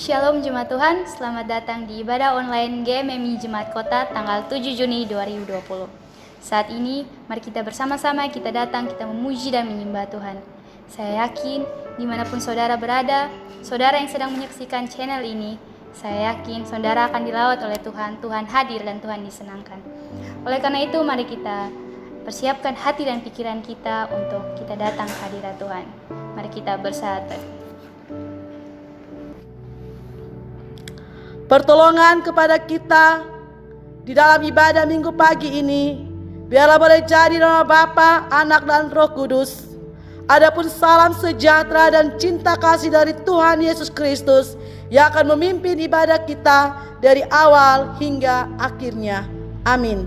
Shalom Jemaat Tuhan, selamat datang di ibadah online GMMI Jemaat Kota tanggal 7 Juni 2020. Saat ini, mari kita bersama-sama kita datang, kita memuji dan menyembah Tuhan. Saya yakin, dimanapun saudara berada, saudara yang sedang menyaksikan channel ini, saya yakin saudara akan dilawat oleh Tuhan, Tuhan hadir dan Tuhan disenangkan. Oleh karena itu, mari kita persiapkan hati dan pikiran kita untuk kita datang ke hadirat Tuhan. Mari kita bersatu. Pertolongan kepada kita di dalam ibadah minggu pagi ini biarlah boleh jadi nama Bapa, Anak dan Roh Kudus. Adapun salam sejahtera dan cinta kasih dari Tuhan Yesus Kristus yang akan memimpin ibadah kita dari awal hingga akhirnya. Amin.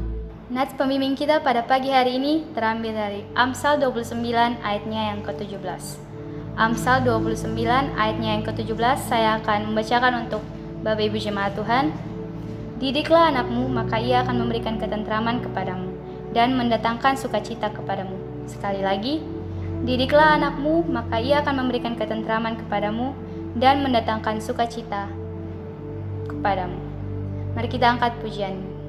Nats pembimbing kita pada pagi hari ini terambil dari Amsal 29 ayatnya yang ke-17. Amsal 29 ayatnya yang ke-17 saya akan membacakan untuk Bapak Ibu Jemaat Tuhan. Didiklah anakmu, maka ia akan memberikan ketentraman kepadamu dan mendatangkan sukacita kepadamu. Sekali lagi, didiklah anakmu, maka ia akan memberikan ketentraman kepadamu dan mendatangkan sukacita kepadamu. Mari kita angkat pujian.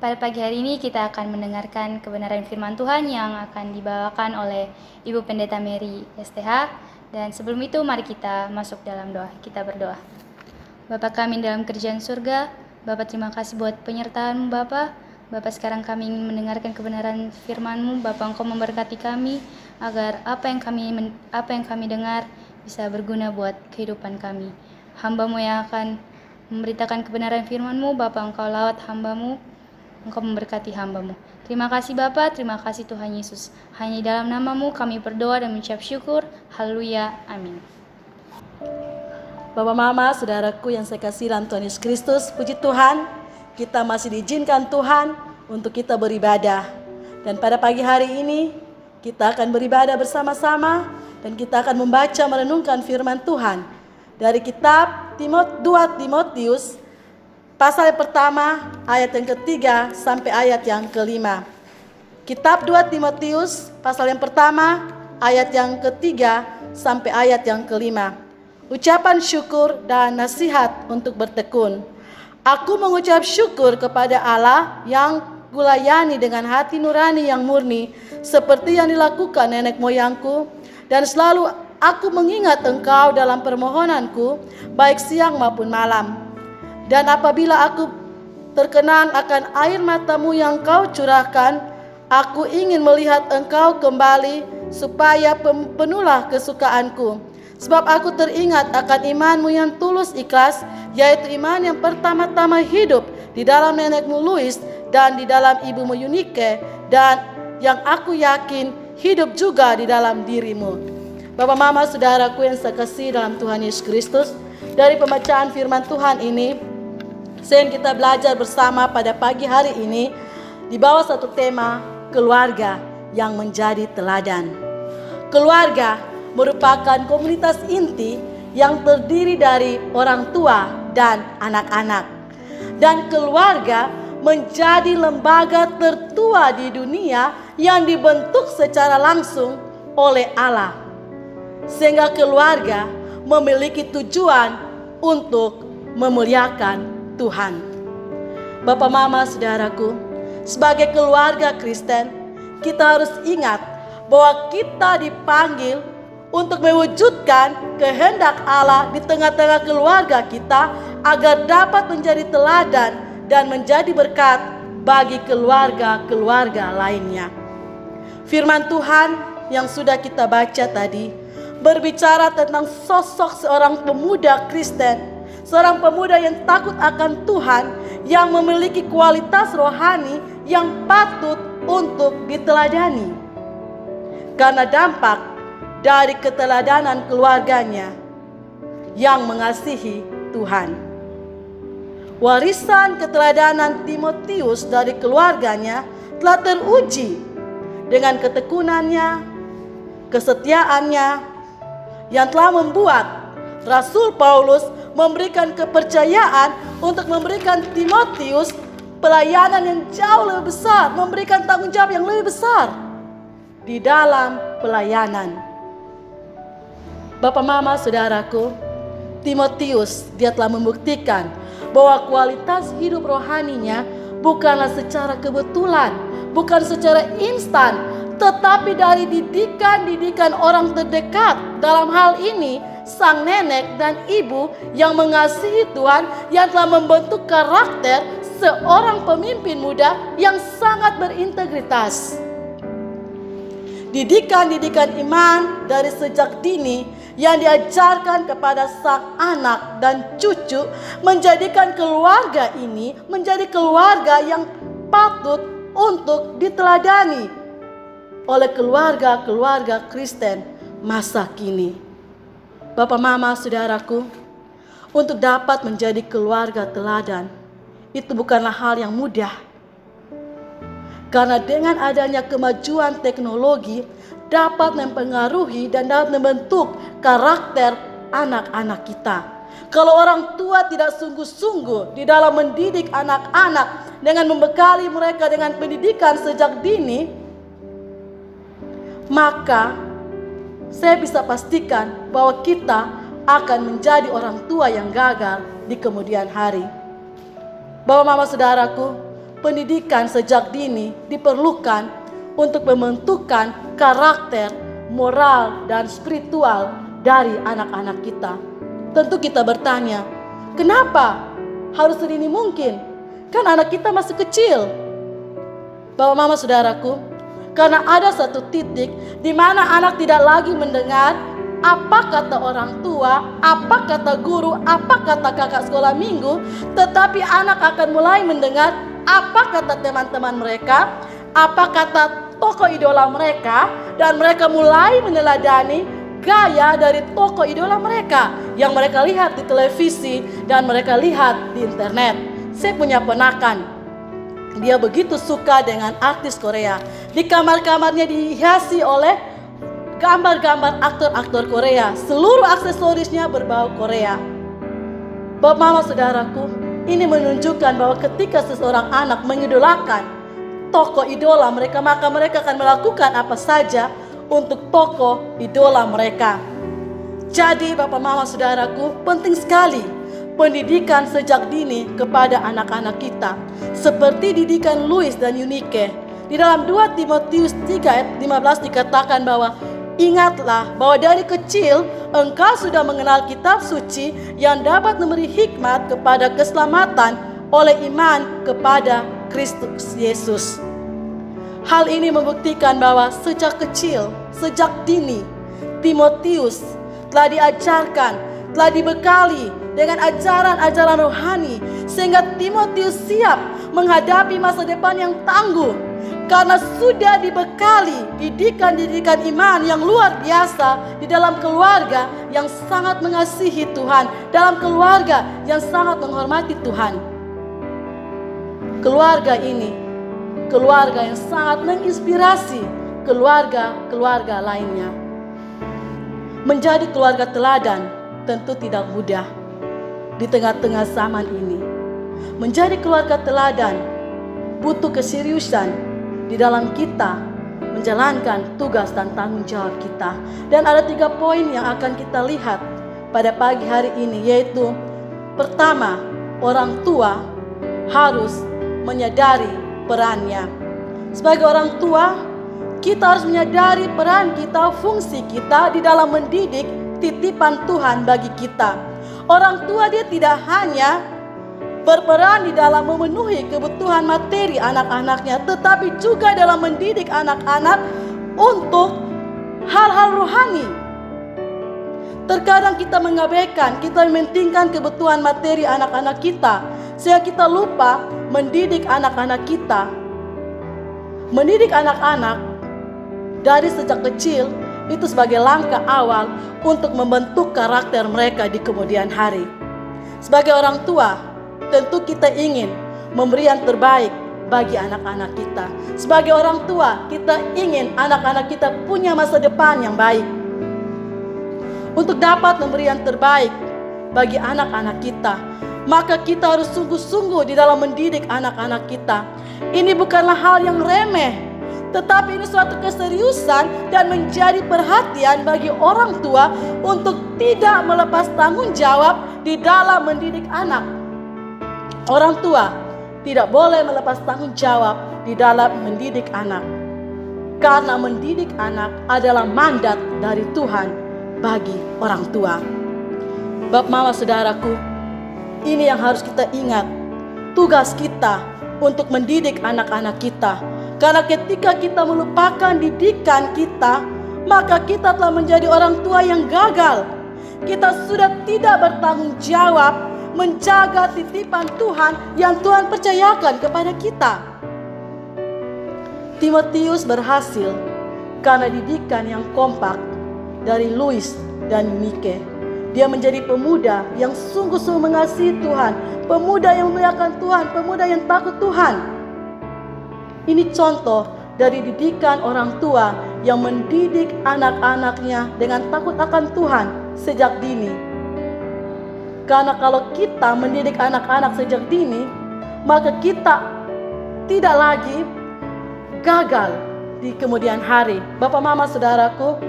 Pada pagi hari ini kita akan mendengarkan kebenaran firman Tuhan yang akan dibawakan oleh Ibu Pendeta Mary STH. Dan sebelum itu mari kita masuk dalam doa. Kita berdoa. Bapa kami dalam kerjaan surga, Bapa terima kasih buat penyertaan-Mu Bapa. Bapa sekarang kami ingin mendengarkan kebenaran firman-Mu. Bapa Engkau memberkati kami agar apa yang kami dengar bisa berguna buat kehidupan kami. Hamba-Mu yang akan memberitakan kebenaran firman-Mu, Bapa Engkau lawat hamba-Mu, Engkau memberkati hamba-Mu. Terima kasih Bapa, terima kasih Tuhan Yesus. Hanya di dalam nama-Mu kami berdoa dan mengucap syukur. Haleluya, amin. Bapak, Mama, saudaraku yang saya kasih dalam Tuhan Yesus Kristus, puji Tuhan, kita masih diizinkan Tuhan untuk kita beribadah. Dan pada pagi hari ini, kita akan beribadah bersama-sama dan kita akan membaca merenungkan firman Tuhan dari kitab 2 Timotius pasal yang pertama ayat yang ketiga sampai ayat yang kelima. Kitab 2 Timotius pasal yang pertama ayat yang ketiga sampai ayat yang kelima. Ucapan syukur dan nasihat untuk bertekun. Aku mengucap syukur kepada Allah yang kulayani dengan hati nurani yang murni, seperti yang dilakukan nenek moyangku, dan selalu aku mengingat engkau dalam permohonanku, baik siang maupun malam. Dan apabila aku terkenang akan air matamu yang kau curahkan, aku ingin melihat engkau kembali supaya penuhlah kesukaanku. Sebab aku teringat akan imanmu yang tulus ikhlas, yaitu iman yang pertama-tama hidup di dalam nenekmu Louis dan di dalam ibumu Eunike, dan yang aku yakin hidup juga di dalam dirimu. Bapak, Mama, saudaraku yang saya kasih dalam Tuhan Yesus Kristus, dari pembacaan firman Tuhan ini, sehingga kita belajar bersama pada pagi hari ini di bawah satu tema keluarga yang menjadi teladan. Keluarga merupakan komunitas inti yang terdiri dari orang tua dan anak-anak. Dan keluarga menjadi lembaga tertua di dunia yang dibentuk secara langsung oleh Allah. Sehingga keluarga memiliki tujuan untuk memuliakan Tuhan. Bapak, Mama, saudaraku, sebagai keluarga Kristen, kita harus ingat bahwa kita dipanggil untuk mewujudkan kehendak Allah di tengah-tengah keluarga kita agar dapat menjadi teladan dan menjadi berkat bagi keluarga-keluarga lainnya. Firman Tuhan yang sudah kita baca tadi berbicara tentang sosok seorang pemuda Kristen, seorang pemuda yang takut akan Tuhan, yang memiliki kualitas rohani yang patut untuk diteladani. Karena dampak dari keteladanan keluarganya yang mengasihi Tuhan. Warisan keteladanan Timotius dari keluarganya telah teruji dengan ketekunannya, kesetiaannya, yang telah membuat Rasul Paulus memberikan kepercayaan untuk memberikan Timotius pelayanan yang jauh lebih besar, memberikan tanggung jawab yang lebih besar di dalam pelayanan. Bapak, Mama, saudaraku, Timotius dia telah membuktikan bahwa kualitas hidup rohaninya bukanlah secara kebetulan, bukan secara instan, tetapi dari didikan-didikan orang terdekat. Dalam hal ini sang nenek dan ibu yang mengasihi Tuhan, yang telah membentuk karakter seorang pemimpin muda yang sangat berintegritas. Didikan-didikan iman dari sejak dini yang diajarkan kepada sang anak dan cucu menjadikan keluarga ini menjadi keluarga yang patut untuk diteladani oleh keluarga-keluarga Kristen masa kini. Bapak, Mama, saudaraku, untuk dapat menjadi keluarga teladan itu bukanlah hal yang mudah. Karena dengan adanya kemajuan teknologi dapat mempengaruhi dan dapat membentuk karakter anak-anak kita. Kalau orang tua tidak sungguh-sungguh di dalam mendidik anak-anak dengan membekali mereka dengan pendidikan sejak dini, maka saya bisa pastikan bahwa kita akan menjadi orang tua yang gagal di kemudian hari. Bapak, Mama, saudaraku, pendidikan sejak dini diperlukan untuk membentukkan karakter, moral, dan spiritual dari anak-anak kita. Tentu kita bertanya, kenapa harus sedini mungkin? Kan anak kita masih kecil. Bapak, mama, saudaraku, karena ada satu titik di mana anak tidak lagi mendengar apa kata orang tua, apa kata guru, apa kata kakak sekolah minggu, tetapi anak akan mulai mendengar apa kata teman-teman mereka, apa kata tokoh idola mereka, dan mereka mulai meneladani gaya dari tokoh idola mereka yang mereka lihat di televisi dan mereka lihat di internet. Saya punya ponakan, dia begitu suka dengan artis Korea. Di kamar-kamarnya dihiasi oleh gambar-gambar aktor-aktor Korea. Seluruh aksesorisnya berbau Korea. Bapak, mama, saudaraku, ini menunjukkan bahwa ketika seseorang anak mengidolakan tokoh idola mereka, maka mereka akan melakukan apa saja untuk tokoh idola mereka. Jadi Bapak, mama, saudaraku, penting sekali pendidikan sejak dini kepada anak-anak kita. Seperti didikan Louis dan Eunice. Di dalam 2 Timotius 3 ayat 15 dikatakan bahwa ingatlah bahwa dari kecil engkau sudah mengenal kitab suci yang dapat memberi hikmat kepada keselamatan oleh iman kepada Kristus Yesus. Hal ini membuktikan bahwa sejak kecil, sejak dini, Timotius telah diajarkan, telah dibekali dengan ajaran-ajaran rohani sehingga Timotius siap menghadapi masa depan yang tangguh. Karena sudah dibekali didikan-didikan iman yang luar biasa di dalam keluarga yang sangat mengasihi Tuhan, dalam keluarga yang sangat menghormati Tuhan. Keluarga ini, keluarga yang sangat menginspirasi keluarga-keluarga lainnya. Menjadi keluarga teladan tentu tidak mudah di tengah-tengah zaman ini. Menjadi keluarga teladan butuh keseriusan di dalam kita menjalankan tugas dan tanggung jawab kita. Dan ada 3 poin yang akan kita lihat pada pagi hari ini, yaitu pertama, orang tua harus menyadari perannya. Sebagai orang tua, kita harus menyadari peran kita, fungsi kita di dalam mendidik titipan Tuhan bagi kita. Orang tua dia tidak hanya berperan di dalam memenuhi kebutuhan materi anak-anaknya, tetapi juga dalam mendidik anak-anak untuk hal-hal rohani. Terkadang kita mengabaikan, kita mementingkan kebutuhan materi anak-anak kita, sehingga kita lupa mendidik anak-anak kita. Mendidik anak-anak dari sejak kecil itu sebagai langkah awal untuk membentuk karakter mereka di kemudian hari. Sebagai orang tua, tentu kita ingin memberi yang terbaik bagi anak-anak kita. Sebagai orang tua, kita ingin anak-anak kita punya masa depan yang baik. Untuk dapat memberi yang terbaik bagi anak-anak kita, maka kita harus sungguh-sungguh di dalam mendidik anak-anak kita. Ini bukanlah hal yang remeh, tetapi ini suatu keseriusan dan menjadi perhatian bagi orang tua untuk tidak melepas tanggung jawab di dalam mendidik anak. Orang tua tidak boleh melepas tanggung jawab di dalam mendidik anak. Karena mendidik anak adalah mandat dari Tuhan bagi orang tua. Bapak, mama, saudaraku, ini yang harus kita ingat. Tugas kita untuk mendidik anak-anak kita. Karena ketika kita melupakan didikan kita, maka kita telah menjadi orang tua yang gagal. Kita sudah tidak bertanggung jawab menjaga titipan Tuhan yang Tuhan percayakan kepada kita. Timotius berhasil karena didikan yang kompak dari Louis dan Eunice. Dia menjadi pemuda yang sungguh-sungguh mengasihi Tuhan, pemuda yang memuliakan Tuhan, pemuda yang takut Tuhan. Ini contoh dari didikan orang tua yang mendidik anak-anaknya dengan takut akan Tuhan sejak dini. Karena kalau kita mendidik anak-anak sejak dini, maka kita tidak lagi gagal di kemudian hari. Bapak, mama, saudaraku,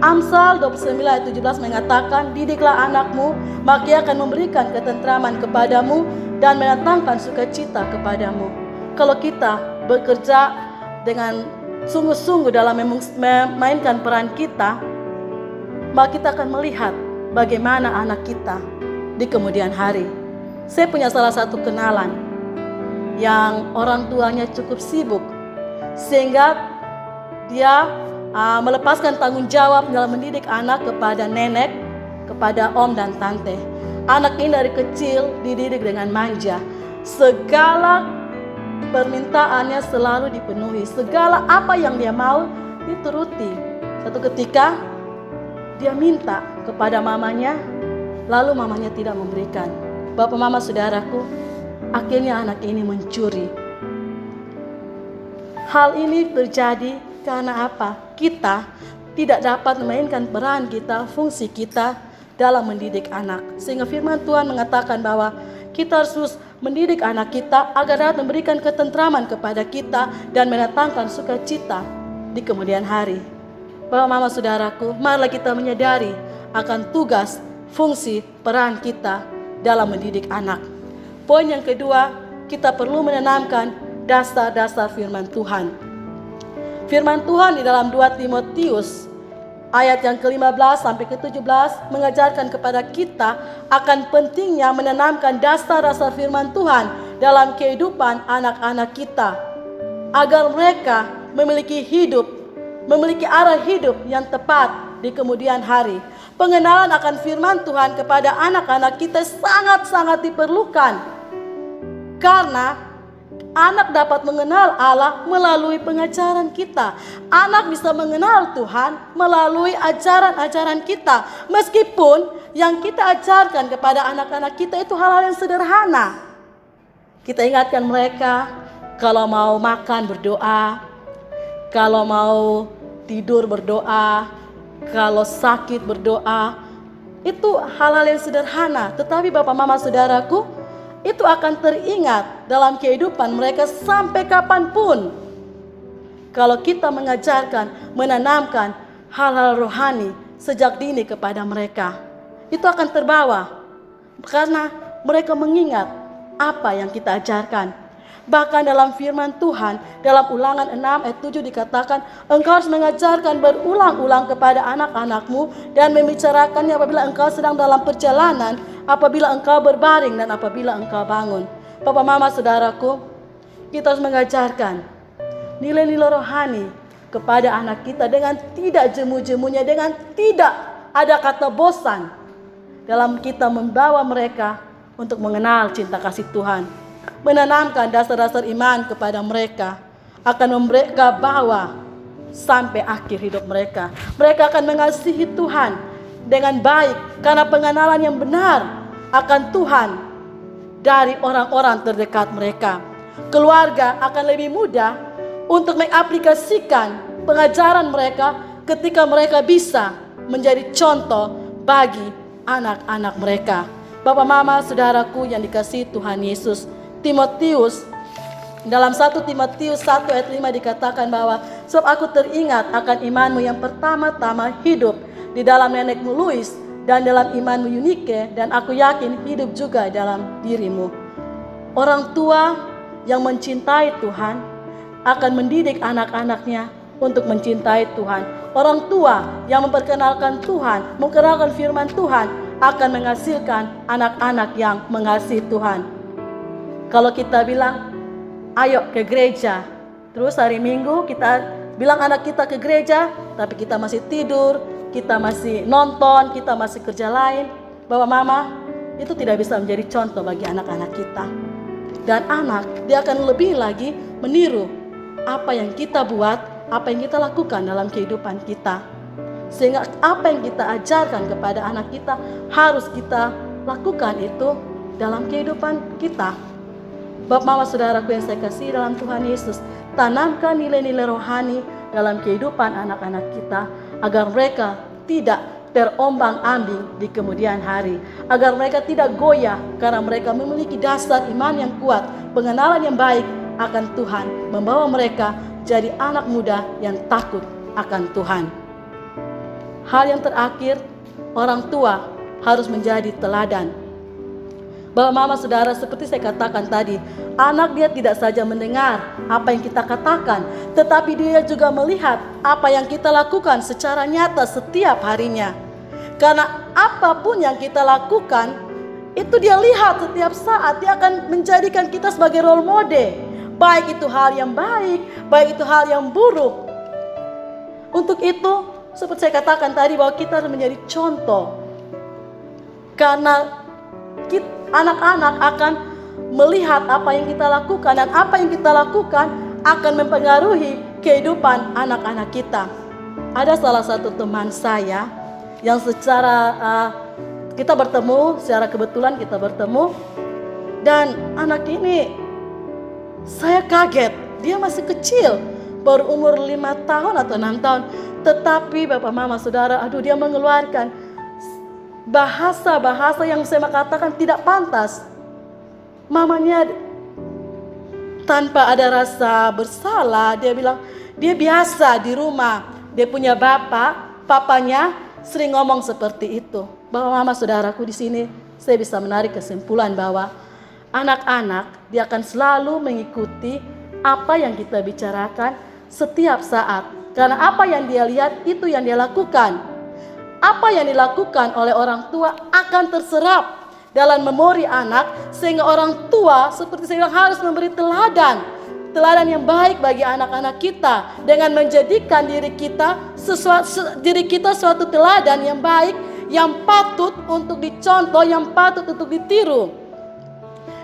Amsal 29 ayat 17 mengatakan, didiklah anakmu, maka ia akan memberikan ketentraman kepadamu, dan mendatangkan sukacita kepadamu. Kalau kita bekerja dengan sungguh-sungguh dalam memainkan peran kita, maka kita akan melihat bagaimana anak kita di kemudian hari. Saya punya salah satu kenalan yang orang tuanya cukup sibuk, sehingga dia melepaskan tanggung jawab dalam mendidik anak kepada nenek, kepada om dan tante. Anak ini dari kecil dididik dengan manja. Segala permintaannya selalu dipenuhi. Segala apa yang dia mau dituruti. Satu ketika dia minta kepada mamanya, lalu mamanya tidak memberikan. Bapak, mama, saudaraku, akhirnya anak ini mencuri. Hal ini terjadi karena apa? Kita tidak dapat memainkan peran kita, fungsi kita dalam mendidik anak. Sehingga firman Tuhan mengatakan bahwa kita harus terus mendidik anak kita agar dapat memberikan ketentraman kepada kita dan mendatangkan sukacita di kemudian hari. Bapak, mama, saudaraku, marilah kita menyadari akan tugas, fungsi, peran kita dalam mendidik anak. Poin yang kedua, kita perlu menanamkan dasar-dasar firman Tuhan. Firman Tuhan di dalam 2 Timotius ayat yang ke-15 sampai ke-17 mengajarkan kepada kita akan pentingnya menanamkan dasar-dasar firman Tuhan dalam kehidupan anak-anak kita, agar mereka memiliki arah hidup yang tepat di kemudian hari. Pengenalan akan firman Tuhan kepada anak-anak kita sangat-sangat diperlukan, karena anak dapat mengenal Allah melalui pengajaran kita. Anak bisa mengenal Tuhan melalui ajaran-ajaran kita. Meskipun yang kita ajarkan kepada anak-anak kita itu hal-hal yang sederhana. Kita ingatkan mereka, kalau mau makan berdoa, kalau mau tidur berdoa, kalau sakit berdoa. Itu hal-hal yang sederhana. Tetapi Bapak, Mama, saudaraku, itu akan teringat dalam kehidupan mereka sampai kapanpun. Kalau kita mengajarkan, menanamkan hal-hal rohani sejak dini kepada mereka, itu akan terbawa. Karena mereka mengingat apa yang kita ajarkan. Bahkan dalam firman Tuhan, dalam Ulangan 6 ayat 7 dikatakan, engkau harus mengajarkan berulang-ulang kepada anak-anakmu dan membicarakannya apabila engkau sedang dalam perjalanan, apabila engkau berbaring, dan apabila engkau bangun. Bapak, mama, saudaraku, kita harus mengajarkan nilai-nilai rohani kepada anak kita dengan tidak jemu-jemunya, dengan tidak ada kata bosan dalam kita membawa mereka untuk mengenal cinta kasih Tuhan. Menanamkan dasar-dasar iman kepada mereka akan mereka bawa sampai akhir hidup mereka. Mereka akan mengasihi Tuhan dengan baik karena pengenalan yang benar akan Tuhan dari orang-orang terdekat mereka. Keluarga akan lebih mudah untuk mengaplikasikan pengajaran mereka ketika mereka bisa menjadi contoh bagi anak-anak mereka. Bapak, mama, saudaraku yang dikasihi Tuhan Yesus, Timotius, dalam 1 Timotius 1 ayat 5 dikatakan bahwa sebab aku teringat akan imanmu yang pertama-tama hidup di dalam nenekmu Lois dan dalam imanmu Eunike, dan aku yakin hidup juga dalam dirimu. Orang tua yang mencintai Tuhan akan mendidik anak-anaknya untuk mencintai Tuhan. Orang tua yang memperkenalkan Tuhan, memperkenalkan firman Tuhan, akan menghasilkan anak-anak yang mengasihi Tuhan. Kalau kita bilang, ayo ke gereja, terus hari Minggu kita bilang anak kita ke gereja, tapi kita masih tidur, kita masih nonton, kita masih kerja lain, Bapak, Mama, itu tidak bisa menjadi contoh bagi anak-anak kita. Dan anak, dia akan lebih lagi meniru apa yang kita buat, apa yang kita lakukan dalam kehidupan kita. Sehingga apa yang kita ajarkan kepada anak kita, harus kita lakukan itu dalam kehidupan kita. Bapak, mama, saudaraku yang saya kasih dalam Tuhan Yesus, tanamkan nilai-nilai rohani dalam kehidupan anak-anak kita, agar mereka tidak terombang-ambing di kemudian hari, agar mereka tidak goyah karena mereka memiliki dasar iman yang kuat, pengenalan yang baik akan Tuhan, membawa mereka jadi anak muda yang takut akan Tuhan. Hal yang terakhir, orang tua harus menjadi teladan. Bapak mama saudara, seperti saya katakan tadi, anak dia tidak saja mendengar apa yang kita katakan, tetapi dia juga melihat apa yang kita lakukan secara nyata setiap harinya. Karena apapun yang kita lakukan, itu dia lihat setiap saat. Dia akan menjadikan kita sebagai role model, baik itu hal yang baik, baik itu hal yang buruk. Untuk itu, seperti saya katakan tadi, bahwa kita harus menjadi contoh. Karena anak-anak akan melihat apa yang kita lakukan, dan apa yang kita lakukan akan mempengaruhi kehidupan anak-anak kita. Ada salah satu teman saya yang kita bertemu, secara kebetulan kita bertemu, dan anak ini saya kaget, dia masih kecil, baru umur 5 tahun atau 6 tahun, tetapi bapak mama saudara, dia mengeluarkan bahasa-bahasa yang saya katakan tidak pantas. Mamanya tanpa ada rasa bersalah, dia bilang dia biasa di rumah, dia punya papanya sering ngomong seperti itu. Bapak mama saudaraku, di sini saya bisa menarik kesimpulan bahwa anak-anak dia akan selalu mengikuti apa yang kita bicarakan setiap saat. Karena apa yang dia lihat itu yang dia lakukan. Apa yang dilakukan oleh orang tua akan terserap dalam memori anak, sehingga orang tua seperti saya bilang harus memberi teladan yang baik bagi anak-anak kita, dengan menjadikan diri kita suatu teladan yang baik, yang patut untuk dicontoh, yang patut untuk ditiru.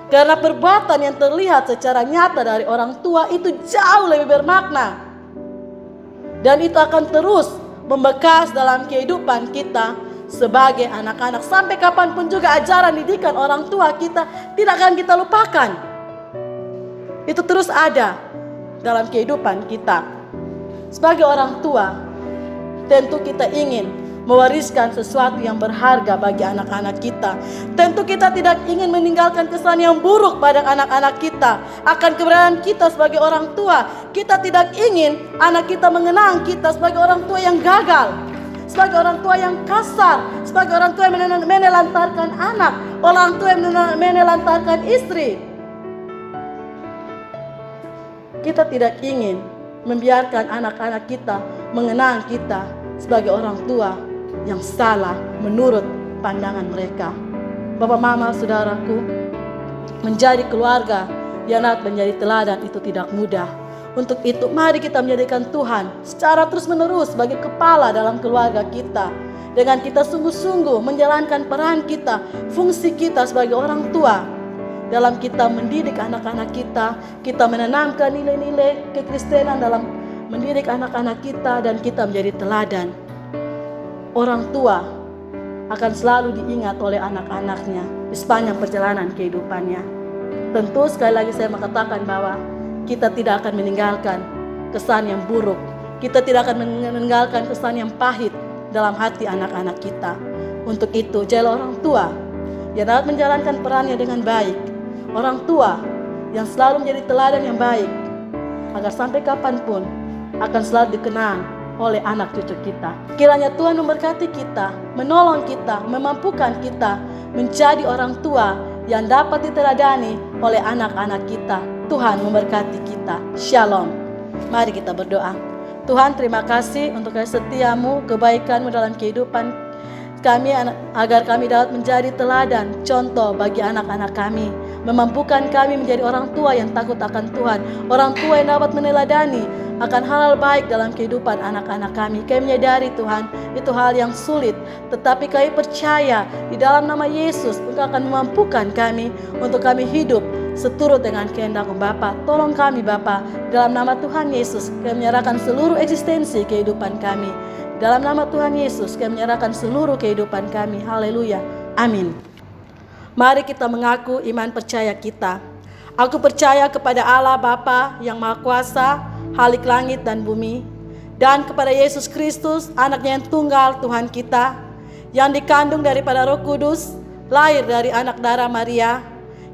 Karena perbuatan yang terlihat secara nyata dari orang tua itu jauh lebih bermakna, dan itu akan terus membekas dalam kehidupan kita sebagai anak-anak. Sampai kapanpun juga ajaran didikan orang tua kita tidak akan kita lupakan. Itu terus ada dalam kehidupan kita. Sebagai orang tua, tentu kita ingin mewariskan sesuatu yang berharga bagi anak-anak kita. Tentu kita tidak ingin meninggalkan kesan yang buruk pada anak-anak kita akan keberadaan kita sebagai orang tua. Kita tidak ingin anak kita mengenang kita sebagai orang tua yang gagal, sebagai orang tua yang kasar, sebagai orang tua yang menelantarkan anak, orang tua yang menelantarkan istri. Kita tidak ingin membiarkan anak-anak kita mengenang kita sebagai orang tua yang salah menurut pandangan mereka. Bapak mama saudaraku, menjadi keluarga yang menjadi teladan itu tidak mudah. Untuk itu mari kita menjadikan Tuhan secara terus menerus sebagai kepala dalam keluarga kita, dengan kita sungguh-sungguh menjalankan peran kita, fungsi kita sebagai orang tua dalam kita mendidik anak-anak kita. Kita menanamkan nilai-nilai kekristenan dalam mendidik anak-anak kita, dan kita menjadi teladan. Orang tua akan selalu diingat oleh anak-anaknya di sepanjang perjalanan kehidupannya. Tentu sekali lagi saya mengatakan bahwa kita tidak akan meninggalkan kesan yang buruk. Kita tidak akan meninggalkan kesan yang pahit dalam hati anak-anak kita. Untuk itu, jadilah orang tua yang dapat menjalankan perannya dengan baik. Orang tua yang selalu menjadi teladan yang baik, agar sampai kapanpun akan selalu dikenang oleh anak cucu kita. Kiranya Tuhan memberkati kita, menolong kita, memampukan kita menjadi orang tua yang dapat diteladani oleh anak-anak kita. Tuhan memberkati kita. Shalom. Mari kita berdoa. Tuhan, terima kasih untuk kasih setiamu, kebaikanmu dalam kehidupan kami, agar kami dapat menjadi teladan, contoh bagi anak-anak kami. Memampukan kami menjadi orang tua yang takut akan Tuhan, orang tua yang dapat meneladani akan hal-hal baik dalam kehidupan anak-anak kami. Kami menyadari Tuhan, itu hal yang sulit, tetapi kami percaya di dalam nama Yesus Engkau akan memampukan kami untuk kami hidup seturut dengan kehendak-Mu Bapa. Tolong kami Bapa, dalam nama Tuhan Yesus kami menyerahkan seluruh eksistensi kehidupan kami. Dalam nama Tuhan Yesus kami menyerahkan seluruh kehidupan kami. Haleluya. Amin. Mari kita mengaku iman percaya kita. Aku percaya kepada Allah Bapa yang Maha Kuasa, Khalik langit dan bumi, dan kepada Yesus Kristus, anaknya yang tunggal Tuhan kita, yang dikandung daripada Roh Kudus, lahir dari anak darah Maria,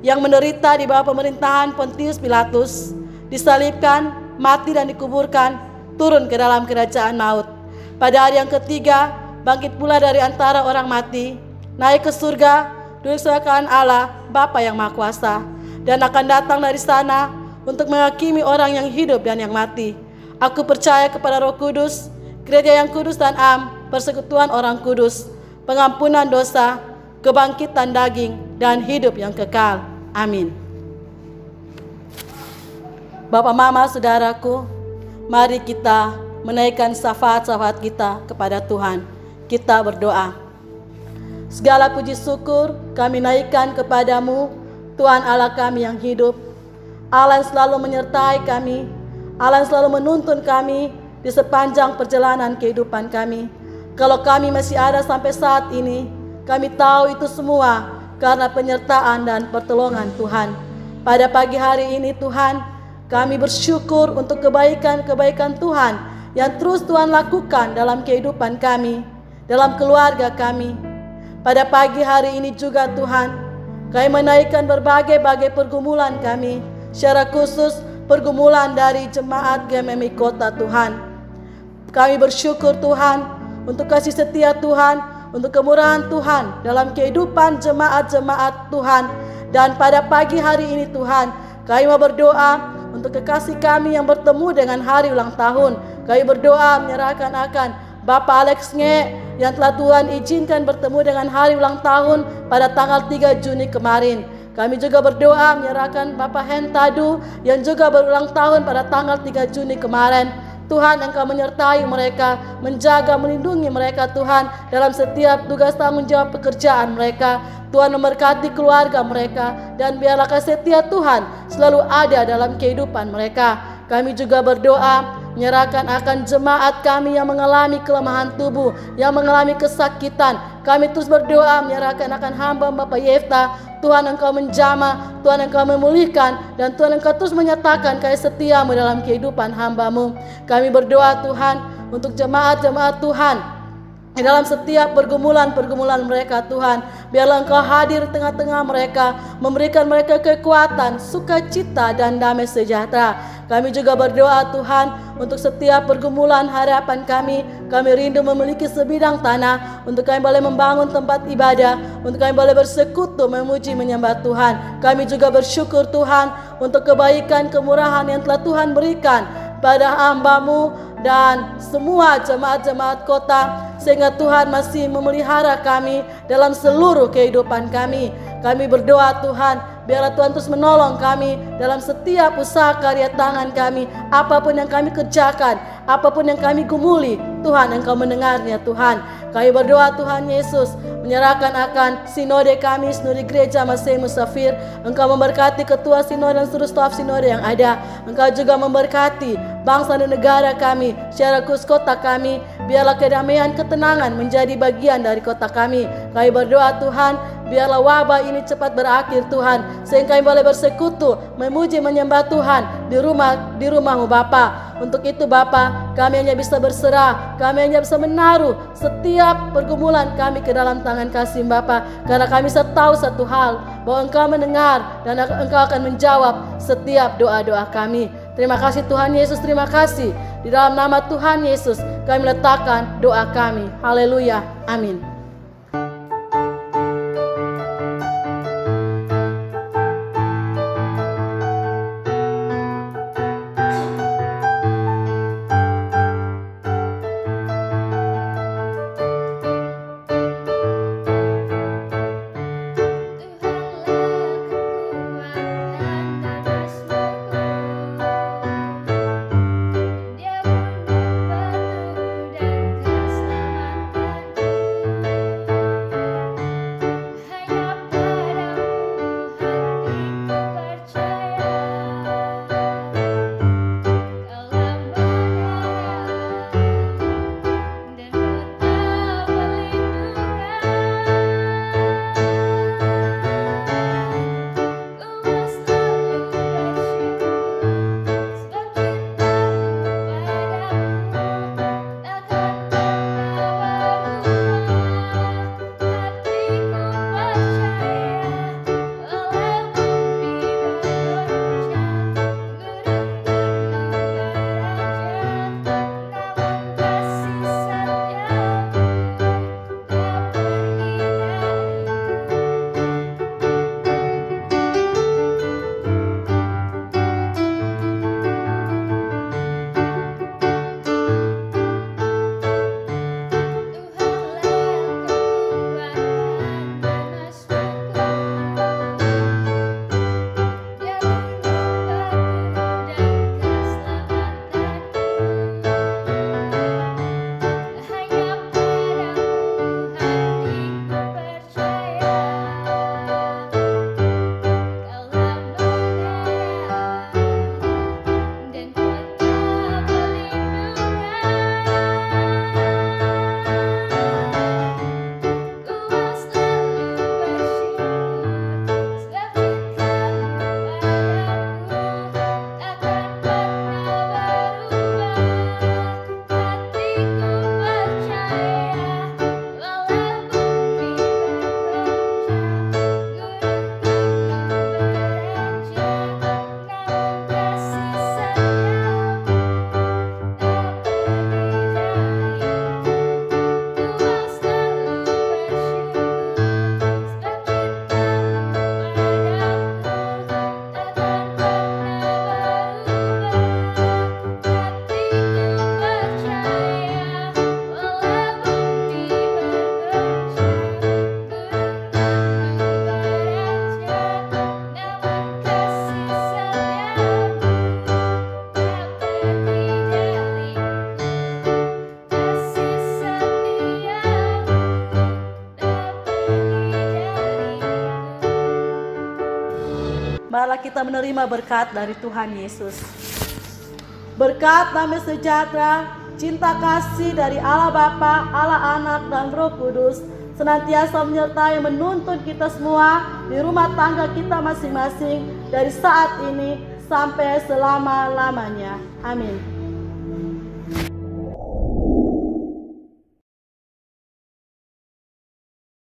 yang menderita di bawah pemerintahan Pontius Pilatus, disalibkan, mati dan dikuburkan, turun ke dalam kerajaan maut. Pada hari yang ketiga, bangkit pula dari antara orang mati, naik ke surga, duduk sebelah kanan Allah, Bapa yang Maha Kuasa, dan akan datang dari sana untuk menghakimi orang yang hidup dan yang mati. Aku percaya kepada Roh Kudus, gereja yang kudus dan am, persekutuan orang kudus, pengampunan dosa, kebangkitan daging, dan hidup yang kekal. Amin. Bapak, Mama, saudaraku, mari kita menaikkan syafaat-syafaat kita kepada Tuhan. Kita berdoa. Segala puji syukur kami naikkan kepadamu, Tuhan Allah kami yang hidup, Allah yang selalu menyertai kami, Allah yang selalu menuntun kami di sepanjang perjalanan kehidupan kami. Kalau kami masih ada sampai saat ini, kami tahu itu semua karena penyertaan dan pertolongan Tuhan. Pada pagi hari ini Tuhan, kami bersyukur untuk kebaikan-kebaikan Tuhan yang terus Tuhan lakukan dalam kehidupan kami, dalam keluarga kami. Pada pagi hari ini juga Tuhan, kami menaikkan berbagai-bagai pergumulan kami, secara khusus pergumulan dari jemaat GMMI Kota Tuhan. Kami bersyukur Tuhan untuk kasih setia Tuhan, untuk kemurahan Tuhan dalam kehidupan jemaat-jemaat Tuhan. Dan pada pagi hari ini Tuhan, kami mau berdoa untuk kekasih kami yang bertemu dengan hari ulang tahun. Kami berdoa menyerahkan akan Bapak Alex Nge yang telah Tuhan izinkan bertemu dengan hari ulang tahun pada tanggal 3 Juni kemarin. Kami juga berdoa menyerahkan Bapak Hentadu yang juga berulang tahun pada tanggal 3 Juni kemarin. Tuhan, Engkau menyertai mereka, menjaga, melindungi mereka Tuhan dalam setiap tugas tanggung jawab pekerjaan mereka. Tuhan memberkati keluarga mereka, dan biarlah kasih setia Tuhan selalu ada dalam kehidupan mereka. Kami juga berdoa menyerahkan akan jemaat kami yang mengalami kelemahan tubuh, yang mengalami kesakitan. Kami terus berdoa menyerahkan akan hamba Bapak Yefta. Tuhan, Engkau menjamah, Tuhan Engkau memulihkan, dan Tuhan Engkau terus menyatakan kasih setiamu dalam kehidupan hamba-Mu. Kami berdoa Tuhan untuk jemaat-jemaat Tuhan di dalam setiap pergumulan-pergumulan mereka Tuhan. Biarlah Engkau hadir di tengah-tengah mereka, memberikan mereka kekuatan, sukacita, dan damai sejahtera. Kami juga berdoa Tuhan untuk setiap pergumulan harapan kami. Kami rindu memiliki sebidang tanah untuk kami boleh membangun tempat ibadah, untuk kami boleh bersekutu memuji menyembah Tuhan. Kami juga bersyukur Tuhan untuk kebaikan kemurahan yang telah Tuhan berikan pada hamba-Mu dan semua jemaat-jemaat kota, sehingga Tuhan masih memelihara kami dalam seluruh kehidupan kami. Kami berdoa Tuhan, biarlah Tuhan terus menolong kami dalam setiap usaha karya tangan kami. Apapun yang kami kerjakan, apapun yang kami gumuli, Tuhan Engkau mendengarnya Tuhan. Kami berdoa Tuhan Yesus, menyerahkan akan sinode kami, sinode gereja Masih Musafir. Engkau memberkati ketua sinode dan seluruh staf sinode yang ada. Engkau juga memberkati bangsa dan negara kami, secara khusus kota kami. Biarlah kedamaian, ketenangan menjadi bagian dari kota kami. Kami berdoa Tuhan, biarlah wabah ini cepat berakhir Tuhan, sehingga kami boleh bersekutu, memuji, menyembah Tuhan di rumah-Mu Bapa. Untuk itu Bapa, kami hanya bisa berserah, kami hanya bisa menaruh setiap pergumulan kami ke dalam tangan kasih Bapa, karena kami bisa tahu satu hal, bahwa Engkau mendengar dan Engkau akan menjawab setiap doa-doa kami. Terima kasih Tuhan Yesus, terima kasih. Di dalam nama Tuhan Yesus kami letakkan doa kami. Haleluya, amin. marilah kita menerima berkat dari Tuhan Yesus. Berkat damai sejahtera, cinta kasih dari Allah Bapa, Allah Anak, dan Roh Kudus senantiasa menyertai menuntun kita semua di rumah tangga kita masing-masing dari saat ini sampai selama-lamanya. Amin.